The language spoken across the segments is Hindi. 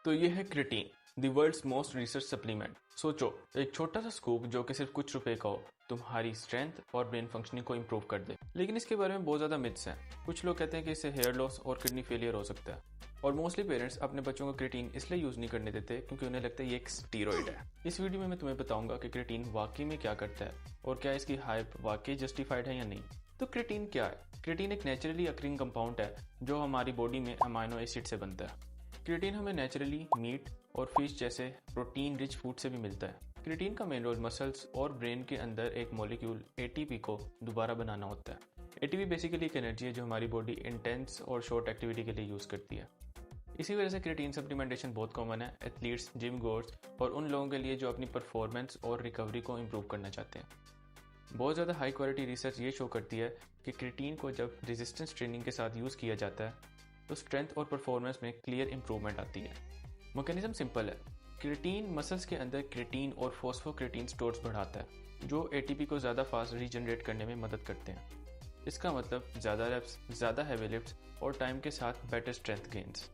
तो ये है creatine, the world's most research supplement. सोचो, एक छोटा सा स्कूप जो कि सिर्फ कुछ रुपए का हो, तुम्हारी स्ट्रेंथ और ब्रेन फंक्शनिंग को इंप्रूव कर दे। लेकिन इसके बारे में बहुत ज़्यादा मिथ्स हैं। कुछ लोग कहते हैं कि इससे हेयर लॉस और किडनी फेलियर हो सकता है, और मोस्टली पेरेंट्स अपने बच्चों को क्रिटीन इसलिए यूज़ नहीं करने देते क्योंकि उन्हें लगता है ये एक स्टीरॉइड है। इस वीडियो में मैं तुम्हें बताऊंगा कि क्रिटीन वाकई में क्या करता है और क्या इसकी हाइप वाकई जस्टिफाइड है या नहीं। तो क्रिटीन क्या है? क्रिटीन एक नेचुरली अकरिंग कंपाउंड है जो हमारी बॉडी में अमाइनो एसिड से बनता है। क्रिटीन हमें नेचुरली मीट और फिश जैसे प्रोटीन रिच फूड से भी मिलता है। क्रिटीन का मेन रोल मसल्स और ब्रेन के अंदर एक मॉलिक्यूल एटीपी को दोबारा बनाना होता है। एटीपी बेसिकली एक एनर्जी है जो हमारी बॉडी इंटेंस और शॉर्ट एक्टिविटी के लिए यूज़ करती है। इसी वजह से क्रिटीन सप्लीमेंटेशन बहुत कॉमन है एथलीट्स, जिम गोर्स और उन लोगों के लिए जो अपनी परफॉर्मेंस और रिकवरी को इम्प्रूव करना चाहते हैं। बहुत ज़्यादा हाई क्वालिटी रिसर्च ये शो करती है कि क्रिटीन को जब रेजिस्टेंस ट्रेनिंग के साथ यूज़ किया जाता है तो स्ट्रेंथ और परफॉर्मेंस में क्लियर इंप्रूवमेंट आती है। मैकेनिज्म सिंपल है। क्रिटीन मसल्स के अंदर क्रिटीन और फॉस्फोक्रिटीन स्टोर्स बढ़ाता है जो एटीपी को ज़्यादा फास्ट रीजनरेट करने में मदद करते हैं। इसका मतलब ज़्यादा रेप्स, ज़्यादा हैवी लिफ्ट्स और टाइम के साथ बेटर स्ट्रेंथ गेन्स।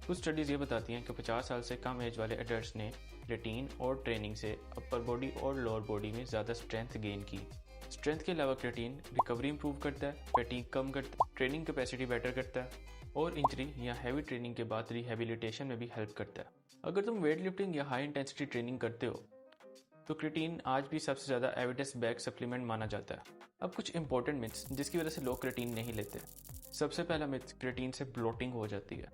कुछ स्टडीज़ ये बताती हैं कि 50 साल से कम एज वाले एडल्ट्स ने क्रिटीन और ट्रेनिंग से अपर बॉडी और लोअर बॉडी में ज़्यादा स्ट्रेंथ गेन की। स्ट्रेंथ के अलावा क्रिटीन रिकवरी इंप्रूव करता है, फैटीग कम करता है, ट्रेनिंग कैपेसिटी बेटर करता है और इंजरी या हैवी ट्रेनिंग के बाद रिहेबिलिटेशन में भी हेल्प करता है। अगर तुम वेट लिफ्टिंग या हाई इंटेंसिटी ट्रेनिंग करते हो तो क्रिटीन आज भी सबसे ज़्यादा एविडेंस बैक सप्लीमेंट माना जाता है। अब कुछ इंपॉर्टेंट मिथ्स जिसकी वजह से लोग क्रिटीन नहीं लेते। सबसे पहला मिथ, क्रिटीन से ब्लोटिंग हो जाती है।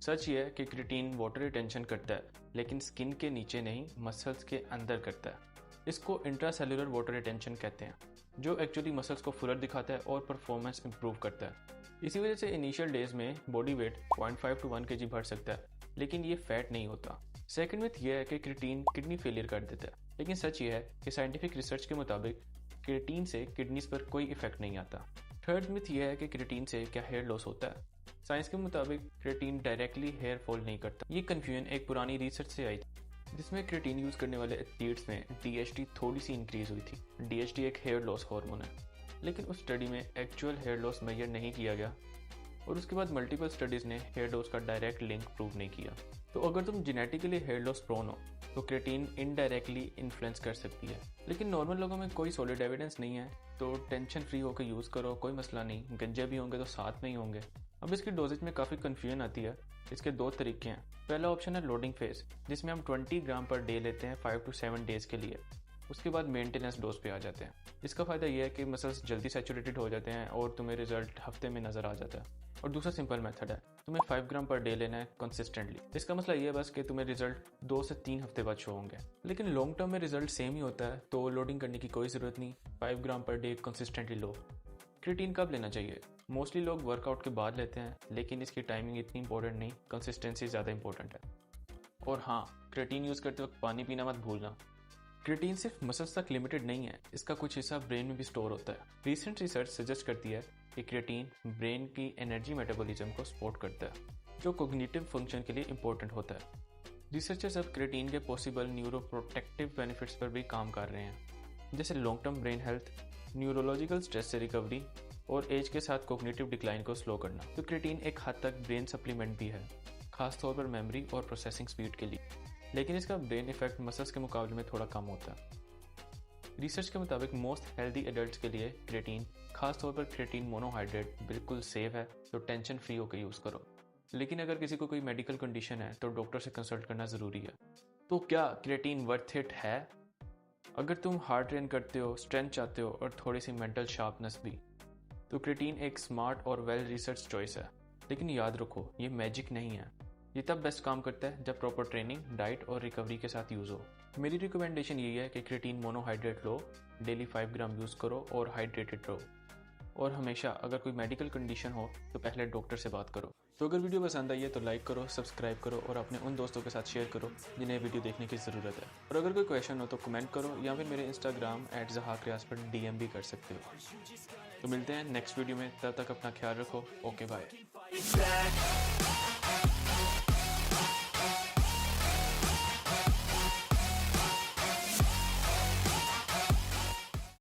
सच ये है कि क्रिटीन वाटर रिटेंशन करता है लेकिन स्किन के नीचे नहीं, मसल्स के अंदर करता है। इसको इंट्रासेलुलर वाटर रिटेंशन कहते हैं, जो एक्चुअली मसल्स को फुलर दिखाता है और परफॉर्मेंस इंप्रूव करता है। इसी वजह से इनिशियल डेज में बॉडी वेट 0.5 to 1 kg बढ़ सकता है, लेकिन ये फैट नहीं होता। सेकंड मिथ यह है कि क्रिटीन किडनी फेलियर कर देता है, लेकिन सच ये है कि साइंटिफिक रिसर्च के मुताबिक क्रिटीन से किडनीज पर कोई इफेक्ट नहीं आता। थर्ड मिथ यह है कि क्रिटीन से क्या हेयर लॉस होता है। साइंस के मुताबिक क्रिटीन डायरेक्टली हेयर फॉल नहीं करता। ये कंफ्यूजन एक पुरानी रिसर्च से आई थी जिसमें क्रिटीन यूज करने वाले एथलीट्स में DHT थोड़ी सी इंक्रीज हुई थी। DHT एक हेयर लॉस हार्मोन है, लेकिन उस स्टडी में एक्चुअल हेयर लॉस मेजर नहीं किया गया और उसके बाद मल्टीपल स्टडीज ने हेयर लॉस का डायरेक्ट लिंक प्रूव नहीं किया। तो अगर तुम जेनेटिकली हेयर लॉस प्रोन हो तो क्रिटीन इनडायरेक्टली इन्फ्लुएंस कर सकती है, लेकिन नॉर्मल लोगों में कोई सॉलिड एविडेंस नहीं है, तो टेंशन फ्री होकर यूज करो, कोई मसला नहीं। गंजे भी होंगे तो साथ में ही होंगे। अब इसकी डोजेज में काफ़ी कन्फ्यूजन आती है। इसके दो तरीके हैं। पहला ऑप्शन है लोडिंग फेज, जिसमें हम 20 ग्राम पर डे लेते हैं 5 to 7 डेज के लिए। उसके बाद मेंटेनेंस डोज पे आ जाते हैं। इसका फ़ायदा यह है कि मसल्स जल्दी सैचुरेटेड हो जाते हैं और तुम्हें रिजल्ट हफ्ते में नज़र आ जाता है। और दूसरा सिंपल मेथड है, तुम्हें 5 ग्राम पर डे लेना है कंसिस्टेंटली। इसका मसला ये है बस कि तुम्हें रिजल्ट 2 से 3 हफ्ते बाद शो होंगे, लेकिन लॉन्ग टर्म में रिजल्ट सेम ही होता है, तो लोडिंग करने की कोई ज़रूरत नहीं। 5 ग्राम पर डे कंसिस्टेंटली लो। क्रिटीन कब लेना चाहिए? मोस्टली लोग वर्कआउट के बाद लेते हैं, लेकिन इसकी टाइमिंग इतनी इंपॉर्टेंट नहीं, कंसिस्टेंसी ज़्यादा इंपॉर्टेंट है। और हाँ, क्रिटीन यूज़ करते वक्त पानी पीना मत भूलना। क्रिटीन सिर्फ मसल्स तक लिमिटेड नहीं है, इसका कुछ हिस्सा ब्रेन में भी स्टोर होता है। रिसेंट रिसर्च सजेस्ट करती है कि क्रिटीन ब्रेन की एनर्जी मेटाबॉलिज्म को सपोर्ट करता है, जो कोग्निटिव फंक्शन के लिए इंपॉर्टेंट होता है। रिसर्चर्स अब क्रिटीन के पॉसिबल न्यूरोप्रोटेक्टिव बेनिफिट्स पर भी काम कर रहे हैं, जैसे long term brain health, neurological stress से रिकवरी और एज के साथ कोग्निटिव डिक्लाइन को स्लो करना। तो क्रिटीन एक हद तक ब्रेन सप्लीमेंट भी है, खासतौर पर मेमोरी और प्रोसेसिंग स्पीड के लिए, लेकिन इसका ब्रेन इफेक्ट मसल्स के मुकाबले में थोड़ा कम होता है। रिसर्च के मुताबिक मोस्ट हेल्दी एडल्ट्स के लिए क्रिटीन, खासतौर पर क्रिटीन मोनोहाइड्रेट, बिल्कुल सेफ है, तो टेंशन फ्री होकर यूज़ करो। लेकिन अगर किसी को कोई मेडिकल कंडीशन है तो डॉक्टर से कंसल्ट करना ज़रूरी है। तो क्या क्रिटीन वर्थ इट है? अगर तुम हार्ड ट्रेन करते हो, स्ट्रेंथ चाहते हो और थोड़ी सी मेंटल शार्पनेस भी, तो क्रिटीन एक स्मार्ट और वेल रिसर्च चॉइस है। लेकिन याद रखो, ये मैजिक नहीं है। ये तब बेस्ट काम करता है जब प्रॉपर ट्रेनिंग, डाइट और रिकवरी के साथ यूज़ हो। मेरी रिकमेंडेशन यही है कि क्रिटीन मोनोहाइड्रेट लो, डेली 5 ग्राम यूज़ करो और हाइड्रेटेड रहो। और हमेशा अगर कोई मेडिकल कंडीशन हो तो पहले डॉक्टर से बात करो। तो अगर वीडियो पसंद आई है तो लाइक करो, सब्सक्राइब करो और अपने उन दोस्तों के साथ शेयर करो जिन्हें वीडियो देखने की ज़रूरत है। और अगर कोई क्वेश्चन हो तो कमेंट करो या फिर मेरे इंस्टाग्राम @ज़हाक़ पर DM भी कर सकते हो। तो मिलते हैं नेक्स्ट वीडियो में, तब तक अपना ख्याल रखो। Okay bye.